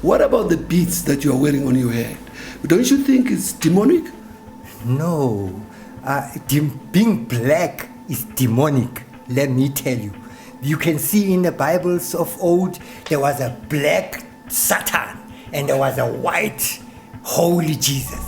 What about the beads that you are wearing on your head? Don't you think it's demonic? No, being black is demonic, let me tell you. You can see in the Bibles of old, there was a black Satan and there was a white holy Jesus.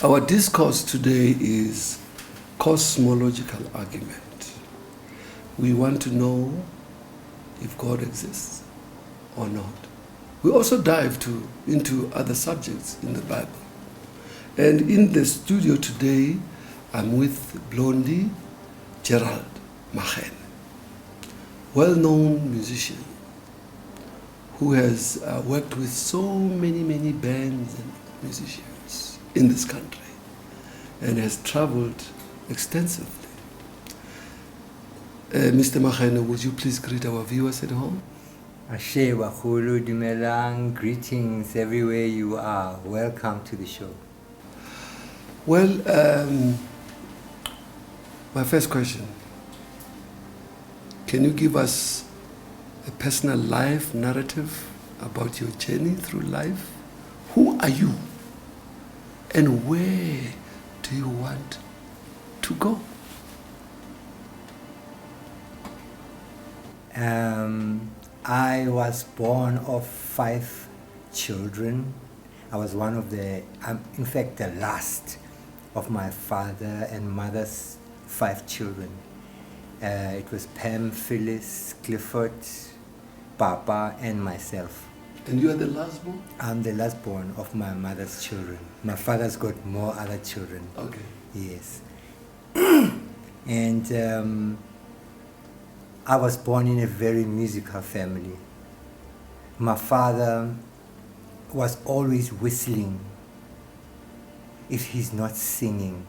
Our discourse today is Cosmological Argument. We want to know if God exists or not. We also dive into other subjects in the Bible. And in the studio today, I'm with Blondie, Gerald Makhene, well-known musician who has worked with so many bands and musicians in this country and has traveled extensively. Mr. Makhene, would you please greet our viewers at home? Ashe Bakhulu Dumelang, greetings everywhere you are. Welcome to the show. Well, my first question, can you give us a personal life narrative about your journey through life? Who are you? And where do you want to go? I was born of 5 children. I was one of in fact, the last of my father and mother's 5 children. It was Pam, Phyllis, Clifford, Papa, and myself. And you are the last born? I'm the last born of my mother's children. My father's got more other children. Okay. Yes. And I was born in a very musical family. My father was always whistling. If he's not singing,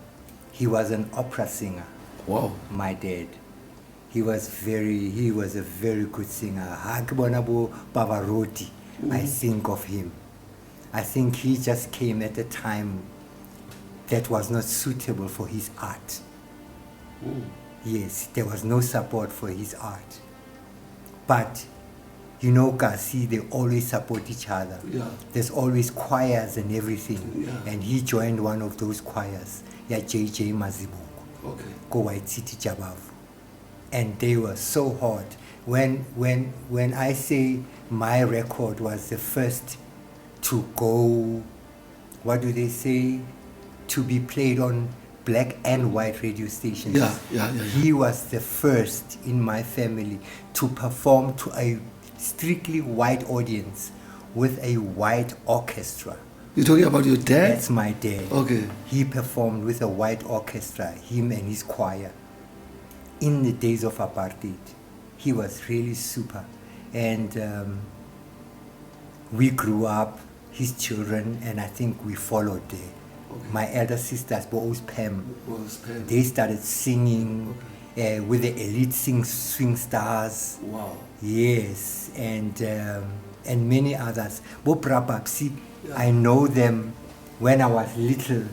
he was an opera singer. Wow. My dad. He was a very good singer. Hakibonabo Pavarotti. I think of him. I think he just came at a time that was not suitable for his art. Yes, there was no support for his art. But, you know, Kasi, they always support each other. Yeah. There's always choirs and everything. Yeah. And he joined one of those choirs, JJ Mazibuko, Okay. Go White City Jabavu. And they were so hot. When I say my record was the first to go, what do they say, to be played on black and white radio stations. Yeah. He was the first in my family to perform to a strictly white audience with a white orchestra. You're talking about your dad? That's my dad. Okay. He performed with a white orchestra, him and his choir, in the days of apartheid. He was really super. And we grew up, his children, and I think we followed there. Okay. My elder sisters, both Pam, Pam. they started singing with the elite swing stars. Wow. Yes, and many others. Boprapapsi, I know them when I was little.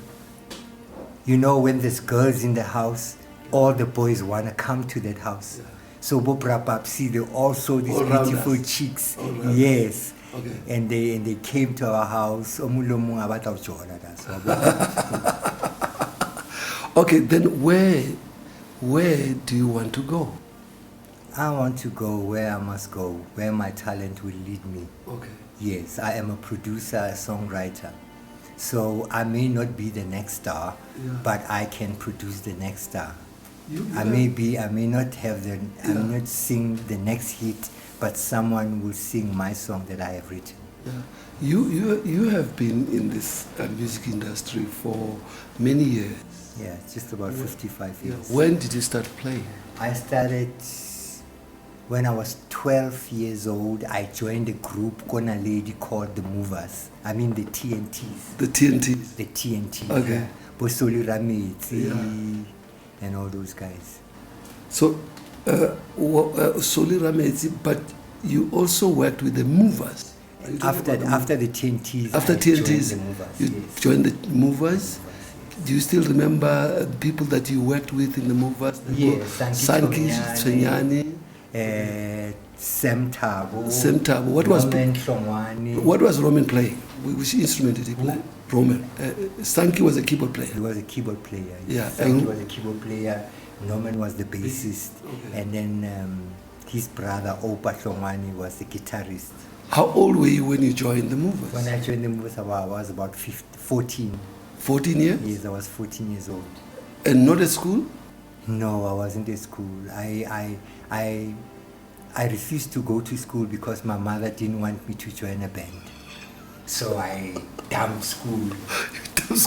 You know, when there's girls in the house, all the boys want to come to that house. Yeah. So Boprapapsi, they all saw these beautiful chicks. Yes. Okay. And they came to our house. Okay, then where do you want to go? I want to go where I must go, where my talent will lead me. Okay. Yes, I am a producer, a songwriter. So I may not be the next star, but I can produce the next star. I may not sing the next hit, but someone will sing my song that I have written. Yeah. You have been in this music industry for many years. Yeah, just about 55 years. When did you start playing? I started When I was 12 years old, I joined a group on a lady called the Movers. I mean the TNTs. The TNTs. The TNTs. Okay. Yeah. Bosoli Rametsi Yeah. and all those guys. So, Soli Rametsi, but you also worked with the Movers. Are you talking about After the TNTs, After I joined TNTs, the Movers. you Yes. joined the Movers. Do you still remember people that you worked with in the Movers? Yes, Sanki Tonyane, Tonyane, Sam Tabo. Sam Tabo. What was Roman Hlongwane. What was Roman playing? Which instrument did he play? Roman. Sanki was a keyboard player. He was a keyboard player. Yeah, Sam and- was a keyboard player. Norman was the bassist. Okay. And then his brother Opa Hlongwane was the guitarist. How old were you when you joined the Movers? When I joined the Movers, I was about 14. 14 years? Yes, I was 14 years old. And not at school? No, I wasn't at school. I refused to go to school because my mother didn't want me to join a band. So I dumped school.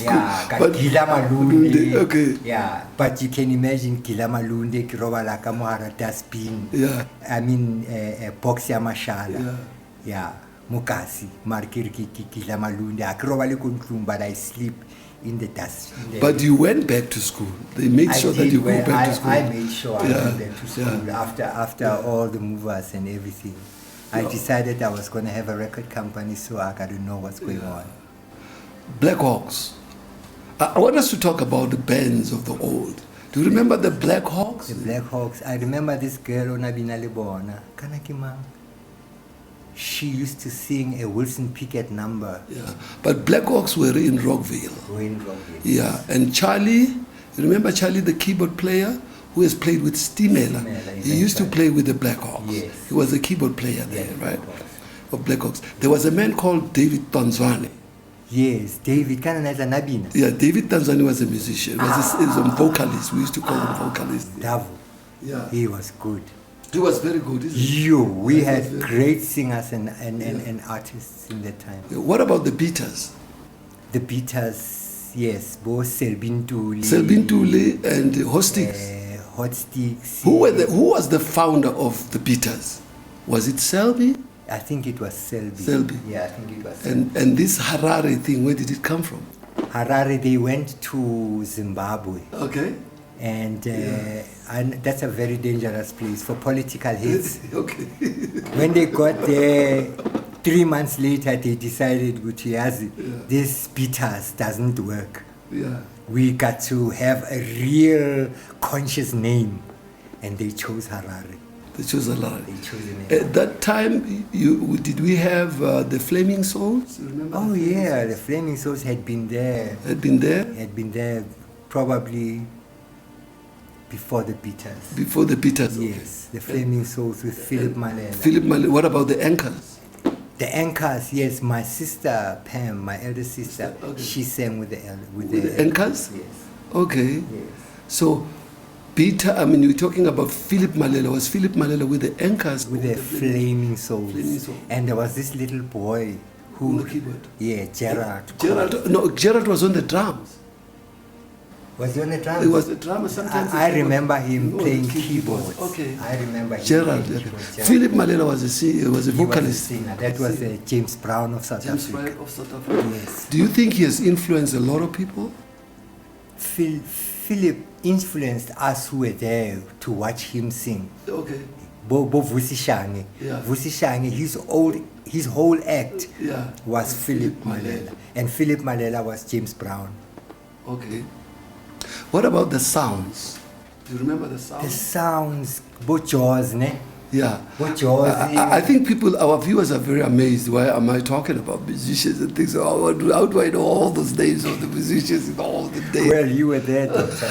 Yeah, But- Gila Malunde. Okay. Yeah, but you can imagine Gila Malunde, Kirobala Kamuhara dustbin. Yeah. I mean, box ya mashala. Yeah. Yeah, Mukasi, Markirki Gila Malunde. Akrobali kuntlum, but I sleep in the dust. But you went back to school. They made I sure that did you go well. back to school. I made sure I Yeah, went back to school yeah. after all the movers and everything. I decided I was going to have a record company, so I got to know what's going on. Black Hawks. I want us to talk about the bands of the old. Do you remember the Black Hawks? The Black Hawks. I remember this girl, Onabina Lebona, Kanakima. She used to sing a Wilson Pickett number. Yeah. But Black Hawks were in Rockville. Wayne Robbie. Yeah. And Charlie, you remember Charlie, the keyboard player who has played with Stimela? Stimela, He used to that's play with the Black Hawks. Yes. He was a keyboard player there, Yeah, right? Black Hawks. Of Black Hawks. There was a man called David Tanzani. Yes, David Kananaza Nabina. Yeah, David Tanzani was a musician. He was a vocalist. We used to call him vocalist. Davo. Yeah. He was good. He was very good, isn't he? We He was had very great singers and artists in that time. What about the Beaters? The Beaters, yes, both Selbin Tuli. Selbin Tule and Hostix. Hot Sticks. Who was the founder of the Beaters? Was it Selby? I think it was Selby. Selby. Yeah, I think it was Selby. And this Harare thing, where did it come from? Harare, they went to Zimbabwe. Okay. And that's a very dangerous place for political hits. Okay. When they got there, 3 months later, they decided, Gutiazi, this Beaters doesn't work. Yeah. We got to have a real conscious name. And they chose Harare. They chose a lot. They chose a name. At that time, did we have the Flaming Souls? You remember? Oh yeah, the Flaming Souls had been there. Had been there? Had been there probably before the Beaters. Before the Beaters? Okay. Yes, the Flaming Souls with Philip Malela. Philip Malela. What about the Anchors? The Anchors, yes. My sister Pam, my elder sister, Okay. she sang with the Anchors? Yes. Okay. Yes. So, we're talking about Philip Malela. Was Philip Malela with the Anchors? With the Flaming Souls. Flaming Souls. And there was this little boy On who. the keyboard? Yeah, Gerard. Gerard was on the drums. Was he on the drums? He was the drummer sometimes. I remember him Oh, playing the keyboards. Okay. I remember him Gerard. playing keyboards. Gerard. Philip Malela was a He was a vocalist. singer. That was James Brown of South James Africa. Brown of South Africa. Yes. Do you think he has influenced a lot of people? Philip influenced us who were there to watch him sing. Okay. Bo Vusishange. Yeah. Vusishange, his whole act Yeah. was Philip Malela. And Philip Malela was James Brown. Okay. What about the sounds? Do you remember the The sounds? sounds, Bo Jaws, ne? Yeah. Bo Jaws. I think our viewers are very amazed. Why am I talking about musicians and things? How do I know all those names of the musicians and all the names? Well, you were there, doctor.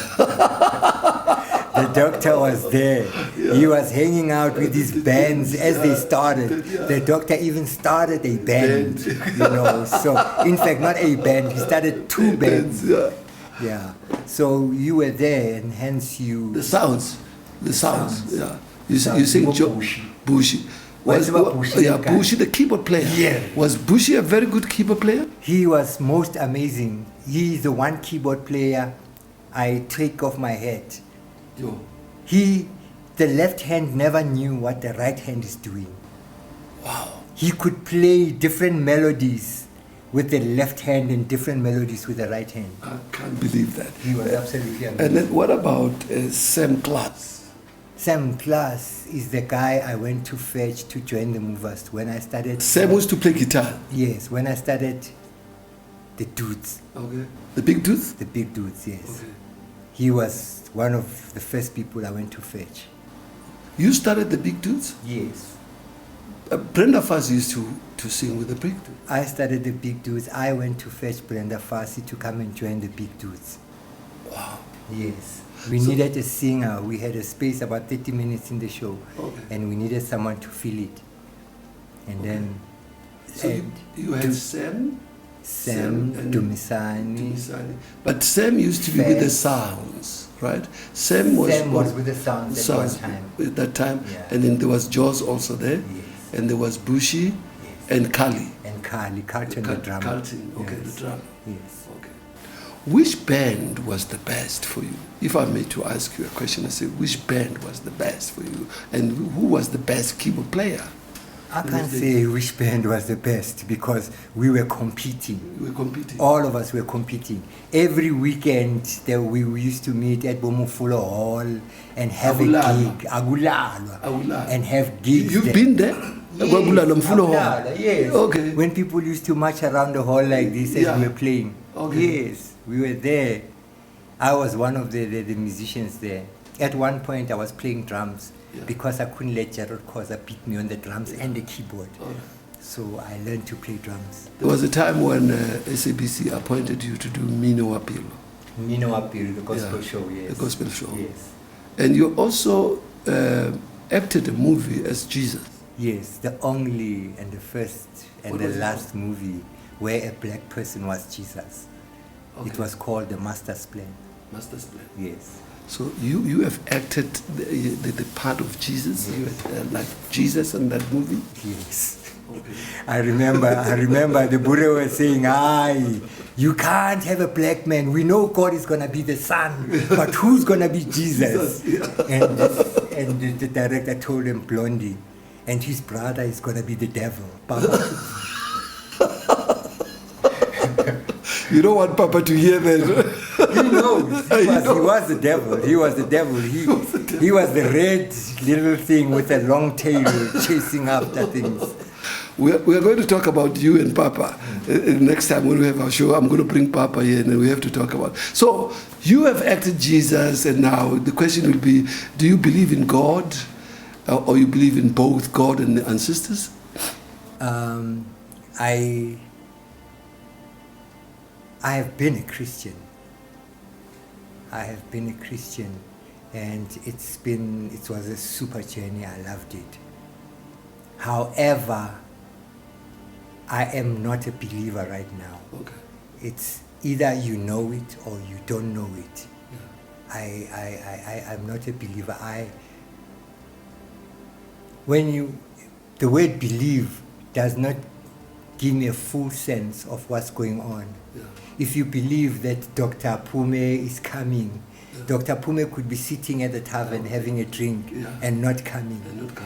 The doctor was there. Yeah. He was hanging out with his bands as they started. Yeah. The doctor even started a band, So, in fact, not a band. He started two bands. Yeah. Yeah. So you were there, and hence you. The sounds. sounds. Yeah. You Sounds. sing Bushi. Bushi. What's about Bushi? Yeah, Bushi, the keyboard player. Yeah. Was Bushi a very good keyboard player? He was most amazing. He is the one keyboard player I take off my hat. Yo. The the left hand never knew what the right hand is doing. Wow. He could play different melodies with the left hand and different melodies with the right hand. I can't believe that. He was absolutely amazing. And then what about Sam Klaas? Sam Klaas is the guy I went to fetch to join the movers when I started. Sam used to play guitar. Yes, when I started the Dudes. Okay. The Big Dudes? The Big Dudes, yes. Okay. He was one of the first people I went to fetch. You started the Big Dudes? Yes. Brenda Fassie used to sing with the Big Dudes. I started the Big Dudes. I went to fetch Brenda Fassie to come and join the Big Dudes. Wow. Yes. We needed a singer. We had a space about 30 minutes in the show. Okay. And we needed someone to fill it. And then... So you had Sam and Dumisani. But Sam used to be with the Sounds, right? Sam was with the Sounds at one time. At that time. Yeah. And then there was Jaws also there. Yes. And there was Bushy. Yes. And Carly. And Carlton, the drummer. Carlton, okay, Yes. the drummer. Yes. Okay. Which band was the best for you? If I may to ask you a question, I say, which band was the best for you? And who was the best keyboard player? I can't say which band was the best because we were competing. We were competing. All of us were competing. Every weekend we used to meet at Bomufulo Hall and have a gig. Agulalwa. And have gigs. You've there. been there? Yes, Mfulo Hall. Yes. Okay. When people used to march around the hall like this as we were playing. Okay. Yes, we were there. I was one of the musicians there. At one point I was playing drums because I couldn't let Gerald Khoza beat me on the drums and the keyboard. So I learned to play drums. There was a time when SABC appointed you to do Mino Appeal. Mino Appeal, the gospel show, yes. The gospel show. Yes. And you also acted a movie as Jesus. Yes, the only and the first and the last movie where a black person was Jesus. Okay. It was called The Master's Plan. Master's Plan. Yes. So you have acted the part of Jesus. Yes. You had, like Jesus in that movie. Yes. Okay. I remember the Buddha was saying, you can't have a black man. We know God is going to be the son, but who's going to be Jesus? And the director told him Blondie, and his brother is going to be the devil, Papa. You don't want Papa to hear that. He knows. He was the devil. He was the devil. He was the red little thing with a long tail chasing after things. We are going to talk about you and Papa. Next time when we have our show, I'm going to bring Papa here and we have to talk about. So you have acted Jesus, and now the question will be, do you believe in God or you believe in both God and the ancestors? I have been a Christian. And it was a super journey. I loved it. However, I am not a believer right now. Okay. It's either you know it or you don't know it. Yeah. I'm not a believer. The word believe does not give me a full sense of what's going on. Yeah. If you believe that Dr. Pume is coming, Dr. Pume could be sitting at the tavern having a drink and not coming.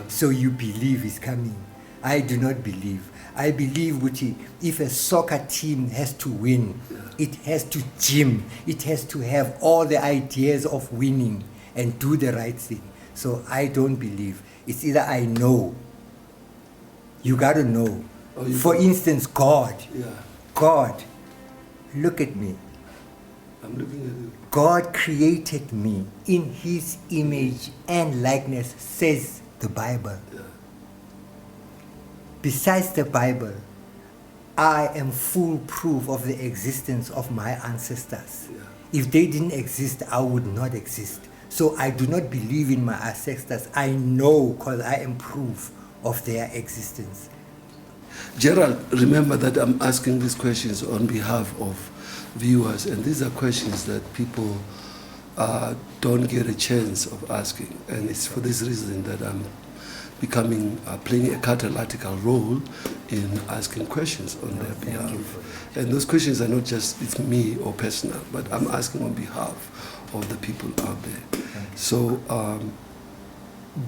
So you believe he's coming. I do not believe. I believe if a soccer team has to win, it has to gym. It has to have all the ideas of winning and do the right thing. So I don't believe. It's either I know. You got to know. For instance, God. Yeah. God. Look at me. I'm looking at you. God created me in his image and likeness, says the Bible. Yeah. Besides the Bible, I am full proof of the existence of my ancestors. Yeah. If they didn't exist, I would not exist. So I do not believe in my ancestors. I know because I am proof of their existence. Gerald, remember that I'm asking these questions on behalf of viewers, and these are questions that people don't get a chance of asking, and it's for this reason that I'm playing a catalytical role in asking questions on their behalf. And those questions are not just it's me or personal, but I'm asking on behalf of the people out there. So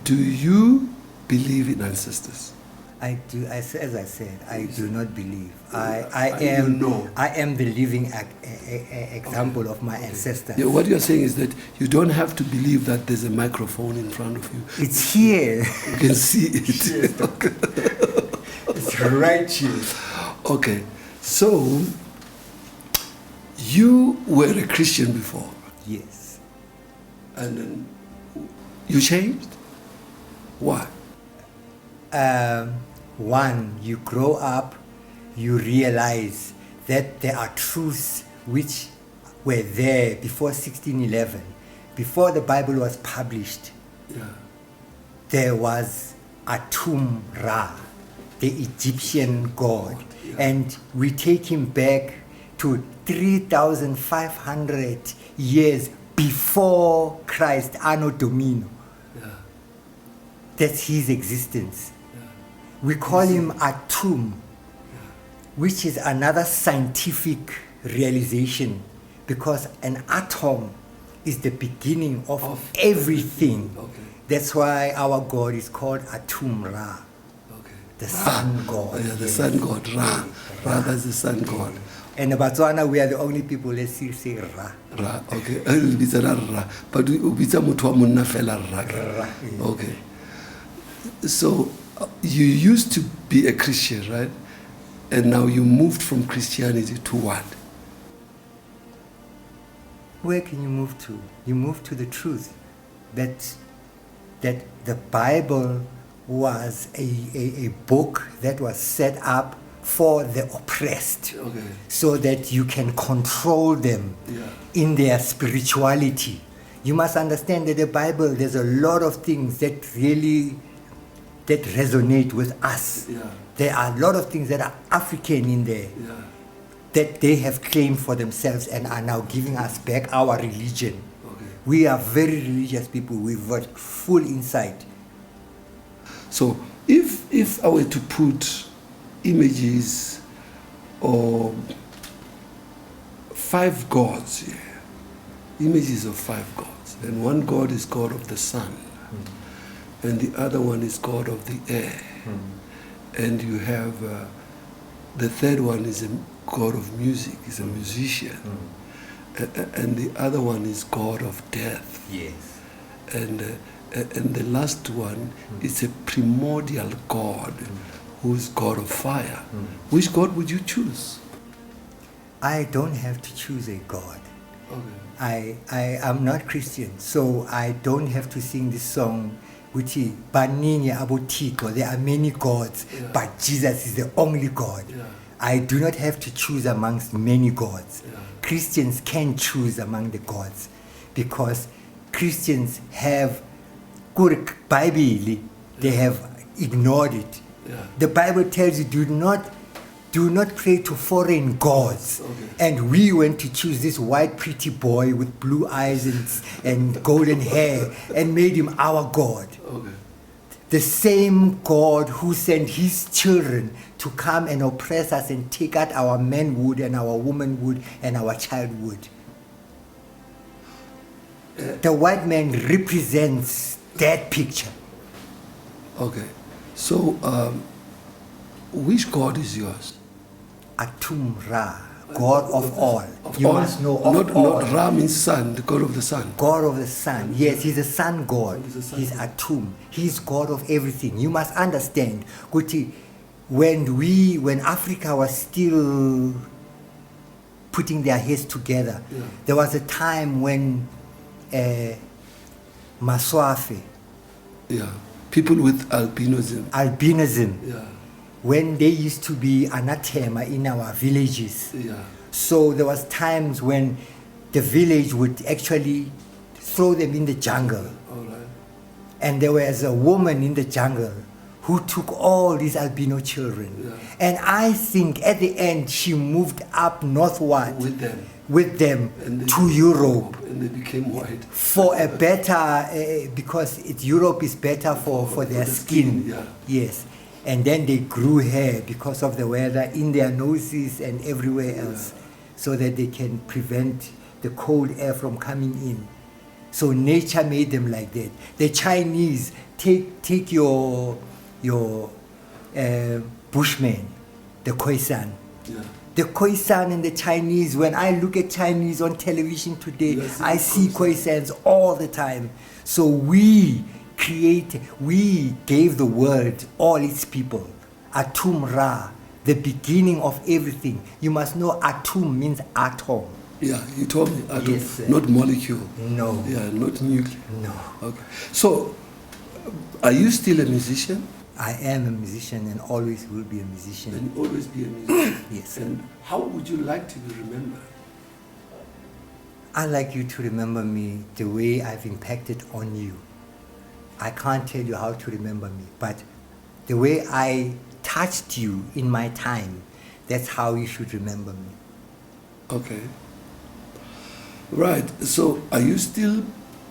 Do you believe in ancestors? I do. As I said, I do not believe. You I know. am the living example of my ancestors. Yeah, what you're saying is that you don't have to believe that there's a microphone in front of you. It's here. You can see it. Okay. It's right here. Okay. So, you were a Christian before, Yes. and then you changed? Why? One, you grow up, you realize that there are truths which were there before 1611, before the Bible was published. Yeah. There was Atum Ra, the Egyptian god, Yeah. and we take him back to 3,500 years before Christ, Anno Domini. Yeah. That's his existence. Yeah. We call him Atum, which is another scientific realization, because an atom is the beginning of everything. Okay. That's why our God is called Atum Ra, Okay. the sun god. Oh, yeah, the Yes. sun god, Ra. Ra, that's the sun god. And in Botswana, we are the only people that still say Ra. Ra, okay. It's a Ra. But it's a motho wa monna fela Ra. Ra, yeah. Okay. So, you used to be a Christian, right? And now you moved from Christianity to what? Where can you move to? You move to the truth that the Bible was a book that was set up for the oppressed, Okay. so that you can control them Yeah. in their spirituality. You must understand that the Bible, there's a lot of things that really that resonate with us. Yeah. There are a lot of things that are African in there, Yeah. that they have claimed for themselves and are now giving us back our religion. Okay. We are very religious people. We've got full insight. So, if I were to put images or 5 gods here, images of 5 gods, and one god is God of the sun, and the other one is God of the air, and you have the third one is a god of music, is a musician, and the other one is God of death, Yes. and the last one is a primordial god who's God of fire. Which god would you choose? I don't have to choose a God. Okay. I am not Christian, so I don't have to sing this song, which is Baningi Abotiko. There are many gods, Yeah. but Jesus is the only God. Yeah. I do not have to choose amongst many gods. Yeah. Christians can choose among the gods, because Christians have Bible, they have ignored it. Yeah. The Bible tells you do not pray to foreign gods. Okay. And we went to choose this white pretty boy with blue eyes and golden hair and made him our God. Okay. The same God who sent his children to come and oppress us and take out our manhood and our womanhood and our childhood. The white man represents that picture. Okay. So, which god is yours? Atum Ra, God of all. Of You all? must know of not, all. Not Ra means sun, the god of the sun. God of the sun. Yes, he's a sun god. He's a sun He's god. Atum. He's God of everything. You must understand, Kuti, when Africa was still putting their heads together, Yeah. there was a time when Maswafe, Yeah. People with albinism. albinism, Yeah. when they used to be anathema in our villages. Yeah. So there was times when the village would actually throw them in the jungle. All right. And there was a woman in the jungle who took all these albino children. Yeah. And I think at the end she moved up northward With them. with them And they to Europe And they became white. for a better, because Europe is better for their the skin. skin, yeah. Yes. And then they grew hair because of the weather in their noses and everywhere else, so that they can prevent the cold air from coming in. So nature made them like that. The Chinese, take your Bushman, the Khoisan. Yeah. The Khoisan and the Chinese, when I look at Chinese on television today, Yes, I see Khoisans all the time. So we gave the world all its people. Atum Ra, the beginning of everything. You must know Atum means atom. Yeah, you told me atom, Yes, sir. not molecule. No. Yeah, not nuclear. No. Okay. So, are you still a musician? I am a musician and always will be a musician. And you always be a musician? Yes, sir. And how would you like to be remembered? I'd like you to remember me the way I've impacted on you. I can't tell you how to remember me, but the way I touched you in my time, that's how you should remember me. Okay. Right. So, are you still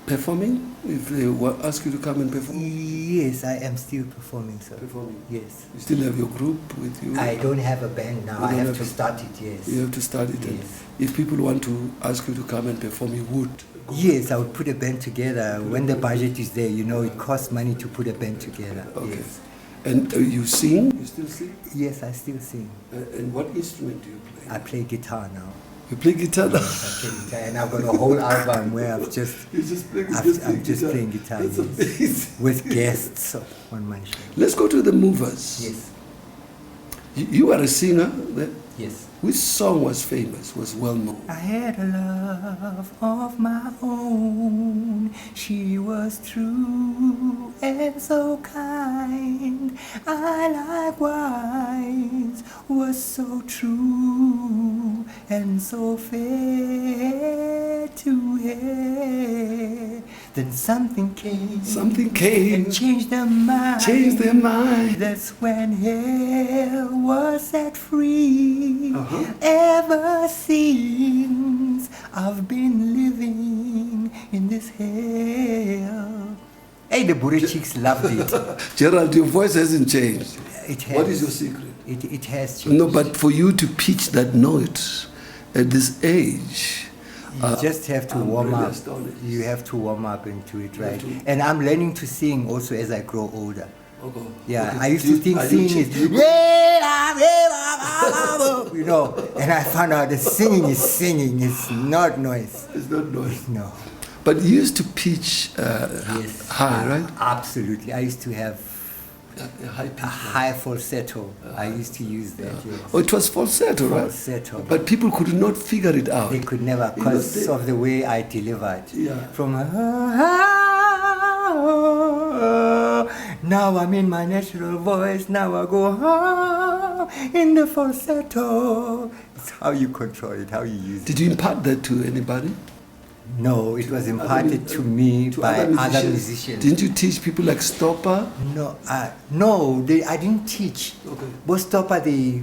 performing? If they ask you to come and perform? Yes, I am still performing, sir. Performing. Yes. You still have your group with you? I don't have a band now. You I don't have have to a- start it, yes. You have to start it. And Yes. if people want to ask you to come and perform, you would? Yes, I would put a band together. When the budget is there, you know, it costs money to put a band together. Okay. Yes. And you sing? You still sing? Yes, I still sing. And what instrument do you play? I play guitar now. You play guitar now? I play guitar, and I've got a whole album where I've just You just play, I'm just playing guitar, That's yes, amazing. with guests on my show. Let's go to the movers. Yes, You are a singer. yes. Which song was famous, was well known? I had a love of my own. She was true and so kind. I likewise was so true and so fair to her. Then something came. Something came, And changed their mind. changed their mind. That's when hell was set free. Uh-huh. Ever since I've been living in this hell. Hey, the Buddha chicks loved it. Gerald, your voice hasn't changed. It has. What is your secret? It has changed. No, but for you to pitch that note at this age, You just have to I'm warm really up. astonished. You have to warm up and do it You have right. to- And I'm learning to sing also as I grow older. Okay. Yeah, Okay. I used to think Are you singing cheap? is you know, and I found out that singing is singing, it's not noise. It's not noise. No. But you used to pitch Yes. high, right? Absolutely. I used to have A high pitch. a high falsetto. I used to use that. Yes. Oh, it was falsetto, right? Falsetto. But people could not figure it out. They could never You know, because they- of the way I delivered. Yeah. From now I'm in my natural voice. Now I go in the falsetto. It's how you control it, how you use it. Did you impart that to anybody? No, it was imparted to me To by other musicians. Didn't you teach people like Stopper? No, I didn't teach. Okay. Bostopa, they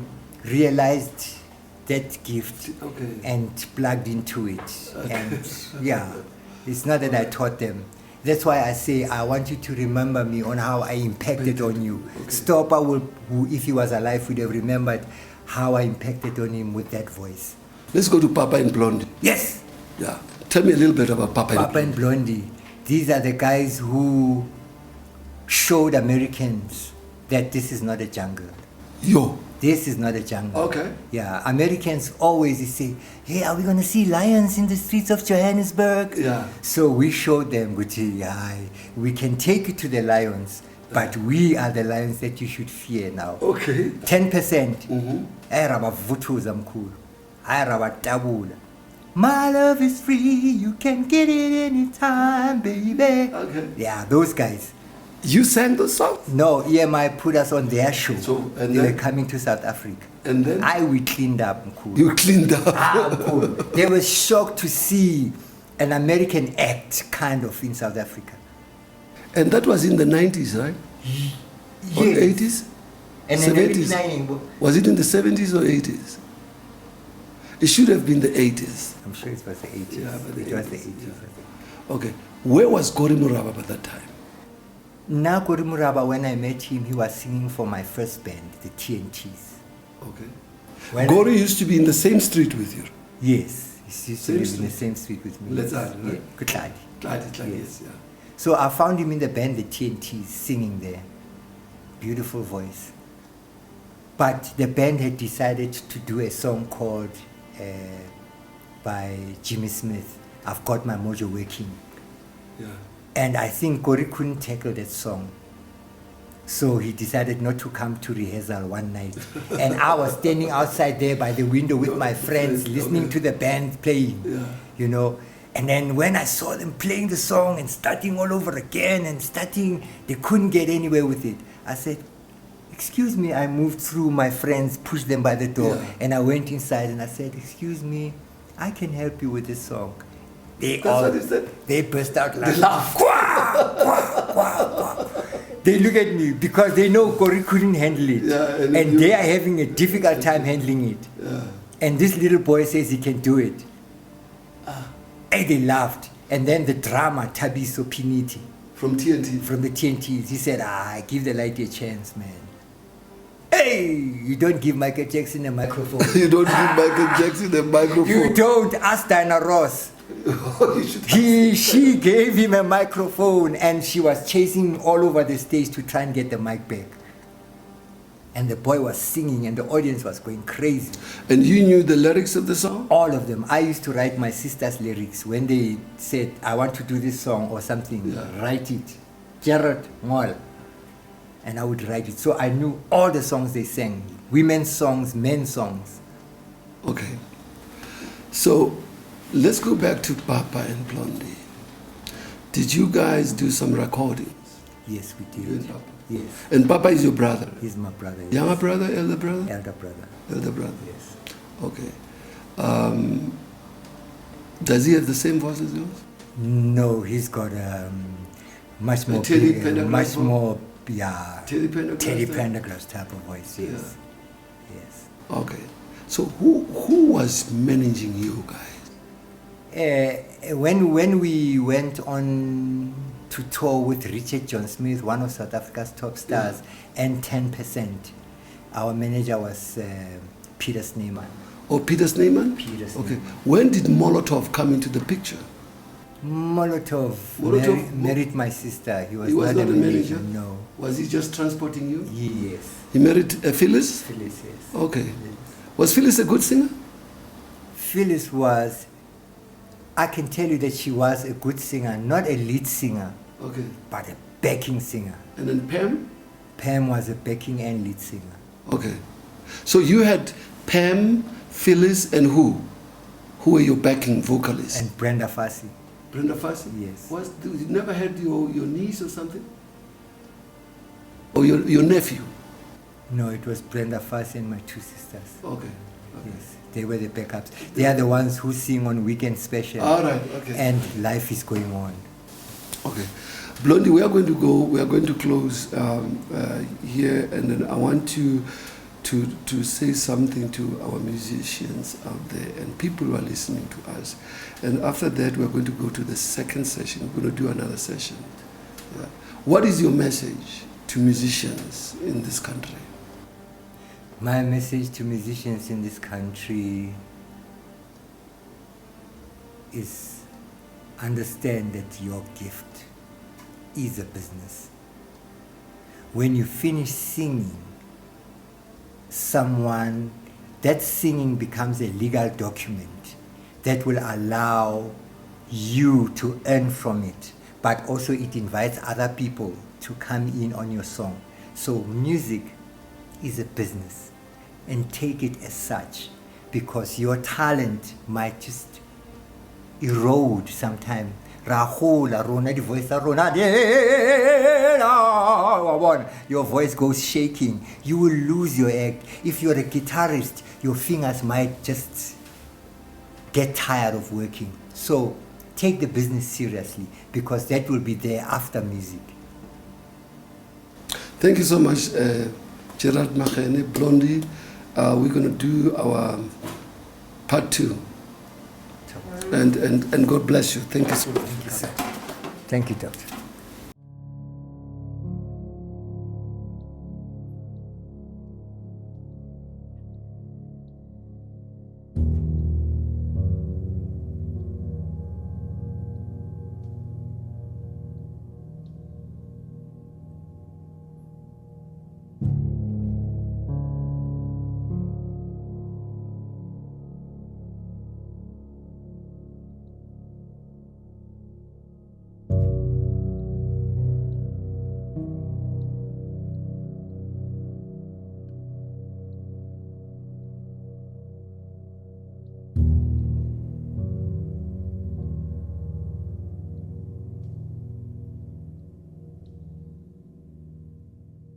realized that gift Okay. and plugged into it. And yeah, it's not that I taught them. That's why I say I want you to remember me on how I impacted on you. Okay. Stopper, who, if he was alive, would have remembered how I impacted on him with that voice. Let's go to Papa and Blondie. Yes, Yeah. Tell me a little bit about Papa, Papa and Blondie. These are the guys who showed Americans that this is not a jungle. Yo. This is not a jungle. Okay. Yeah, Americans always say, hey, are we going to see lions in the streets of Johannesburg? Yeah. So we showed them, we can take you to the lions, but we are the lions that you should fear now. Okay. 10%. Mhm. Ayarabavuthuza mkhulu. Ayarabatabula. My love is free, you can get it anytime, baby. Okay. Yeah, those guys. You sang those songs? No, EMI put us on their show. So, and they were then? coming to South Africa. And then? We cleaned up, mkhulu. You cleaned up. Mkhulu. They were shocked to see an American act kind of in South Africa. And that was in the 90s, right? Or Yes. 80s? And then 70s? 89, Was it in the 70s or 80s? It should have been the 80s. I'm sure it was the 80s. Yeah, but the it was the 80s, 80s. I think. Okay. Where was Gori Muraba at that time? Nakuri Muraba, when I met him, he was singing for my first band, the TNTs. Okay. When Gori used to be in the same street with you. Yes, he used to Same live in street? the same street with me. Let's add, right? Yeah, Kutladi. Yes, yeah. So I found him in the band, the TNTs, singing there. Beautiful voice. But the band had decided to do a song called by Jimmy Smith, I've Got My Mojo Working. Yeah. And I think Corey couldn't tackle that song. So he decided not to come to rehearsal one night. And I was standing outside there by the window with my friends, listening to the band playing, you know. And then when I saw them playing the song and starting all over again and they couldn't get anywhere with it. I said, excuse me, I moved through my friends, pushed them by the door, and I went inside and I said, excuse me, I can help you with this song. They burst out laughing. They laughed. Quah, quah, quah, quah. They look at me because they know Corey couldn't handle it. Yeah, and they are having a difficult time handling it. Yeah. And this little boy says he can do it. And they laughed. And then the drama, Tabiso Piniti. From TNT? From the TNTs. He said, give the light a chance, man. Hey, you don't give Michael Jackson a microphone. You don't give Michael Jackson a microphone. You don't ask Diana Ross. She gave him a microphone and she was chasing him all over the stage to try and get the mic back. And the boy was singing and the audience was going crazy. And you knew the lyrics of the song? All of them. I used to write my sister's lyrics. When they said, I want to do this song or something, write it. Gerard Moll. And I would write it. So I knew all the songs they sang. Women's songs, men's songs. Okay. So let's go back to Papa and Blondie. Did you guys do some recordings? Yes, we did. You and Papa? Yes. And Papa is your brother? He's my brother. Yes. Younger brother, elder brother? Elder brother. Elder brother. Yes. Okay. Does he have the same voice as yours? No, he's got much more, Teddy Pendergrass type of voice. Yes. Yeah. Yes. Okay. So who was managing you guys? When we went on to tour with Richard John Smith, one of South Africa's top stars, and 10%, our manager was Peter Sneeman. Oh, Peter Sneeman? Peter Sneeman. Okay. When did Molotov come into the picture? Molotov married my sister. He was not a manager? No. Was he just transporting you? Yes. He married Phyllis? Phyllis, yes. Okay. Yes. Was Phyllis a good singer? Phyllis was, I can tell you that she was a good singer, not a lead singer, Okay. but a backing singer. And then Pam? Pam was a backing and lead singer. Okay. So you had Pam, Phyllis, and who? Who were your backing vocalists? And Brenda Fassie. Brenda Fassie? Yes. You never had your niece or something? Or your nephew? No, it was Brenda Fassie and my two sisters. Okay. Yes, they were the backups. They are the ones who sing on Weekend Special. All right, okay. And Life is Going On. Okay. Blondie, we are going to go, we are going to close here, and then I want to say something to our musicians out there and people who are listening to us. And after that, we're going to go to the second session. We're going to do another session. Yeah. What is your message to musicians in this country? My message to musicians in this country is understand that your gift is a business. When you finish singing, that singing becomes a legal document that will allow you to earn from it, but also it invites other people to come in on your song. So music is a business, and take it as such, because your talent might just erode sometime. Your voice goes shaking. You will lose your act. If you're a guitarist, your fingers might just get tired of working. So take the business seriously, because that will be there after music. Thank you so much, Gerard Makhene, Blondie. We're going to do our part 2. And God bless you. Thank you so much. Thank you, sir. Thank you, Doctor.